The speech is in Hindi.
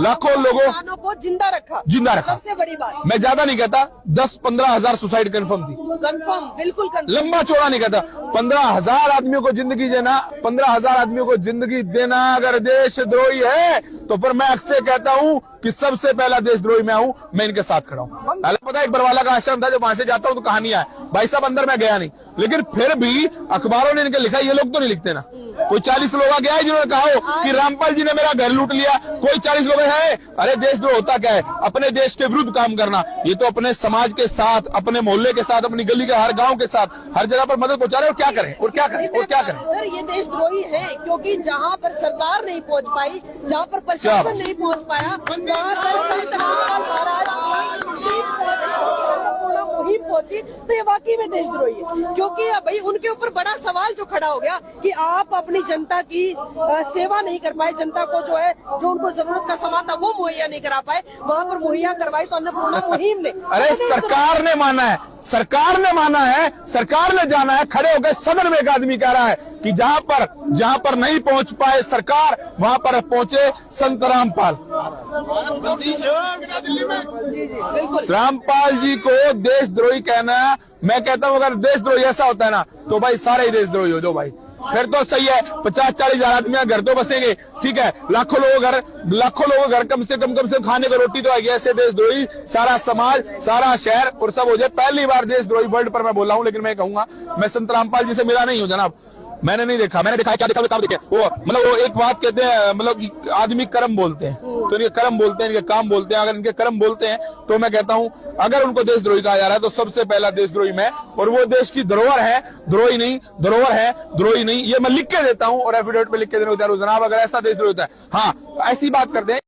लाखों लोगों को जिंदा रखा सबसे बड़ी बात। मैं ज्यादा नहीं कहता, 10-15 हजार सुसाइड कंफर्म थी, कंफर्म, बिल्कुल कंफर्म, लंबा चौड़ा नहीं कहता। 15,000 आदमियों को जिंदगी देना, 15,000 आदमियों को जिंदगी देना अगर देशद्रोही है तो फिर मैं अक्सर कहता हूँ कि सबसे पहला देशद्रोही मैं हूँ, मैं इनके साथ खड़ा हूँ। पता है एक बरवाला का आश्रम था, जब वहां से जाता हूँ तो कहानियां है, भाई साहब अंदर मैं गया नहीं, लेकिन फिर भी अखबारों ने इनके लिखा, ये लोग तो नहीं लिखते ना। कोई 40 लोग गया है जिन्होंने कहा हो कि रामपाल जी ने मेरा घर लूट लिया, कोई 40 लोग हैं। अरे देशद्रोह होता क्या है? अपने देश के विरुद्ध काम करना। ये तो अपने समाज के साथ, अपने मोहल्ले के साथ, अपनी गली के हर गांव के साथ, हर जगह पर मदद पहुंचा रहे। और क्या करें और क्या करें और क्या करें? सर ये देशद्रोही है क्योंकि जहाँ पर सरकार नहीं पहुँच पाई, जहाँ पर प्रशासन नहीं पहुँच पाया, वहाँ पर संत रामपाल महाराज मुहिम पहुंची, तो ये वाकई में देशद्रोही है। क्योंकि भाई उनके ऊपर बड़ा सवाल जो खड़ा हो गया कि आप अपनी जनता की सेवा नहीं कर पाए, जनता को जो है जो उनको जरूरत का सामान था वो मुहैया नहीं करा पाए, वहाँ पर मुहैया करवाई तो अन्नपूर्णा मुहिम ने। अरे सरकार ने माना है, सरकार ने माना है, सरकार ने जाना है, खड़े होकर सदन में एक आदमी कह रहा है कि जहाँ पर नहीं पहुंच पाए सरकार, वहाँ पर पहुंचे संत रामपाल। रामपाल जी को देशद्रोही कहना, मैं कहता हूँ अगर देशद्रोही ऐसा होता है ना तो भाई सारे ही देशद्रोही हो जो भाई, फिर तो सही है। 50-40 हजार आदमी घर तो बसेंगे, ठीक है, लाखों लोग घर कम से कम खाने को रोटी तो आएगी। ऐसे देशद्रोही सारा समाज, सारा शहर और सब हो जाए। पहली बार देशद्रोही वर्ल्ड पर मैं बोल रहा हूँ, लेकिन मैं कहूंगा मैं संत रामपाल जी से मिला नहीं हूँ जनाब, मैंने नहीं देखा। मैंने देखा है, क्या देखा? काम देखे वो, मतलब वो एक बात कहते हैं, मतलब आदमी कर्म बोलते हैं, तो इनके कर्म बोलते हैं, इनके काम बोलते हैं। अगर इनके कर्म बोलते हैं तो मैं कहता हूं अगर उनको देशद्रोही कहा जा रहा है तो सबसे पहला देशद्रोही मैं, और वो देश की धरोहर है, द्रोही नहीं, धरोहर है, द्रोही नहीं। ये मैं लिख के देता हूं और एफिडेविट पे लिख के देने को तैयार हूं जनाब, अगर ऐसा देशद्रोही होता है। हाँ, ऐसी बात करते हैं।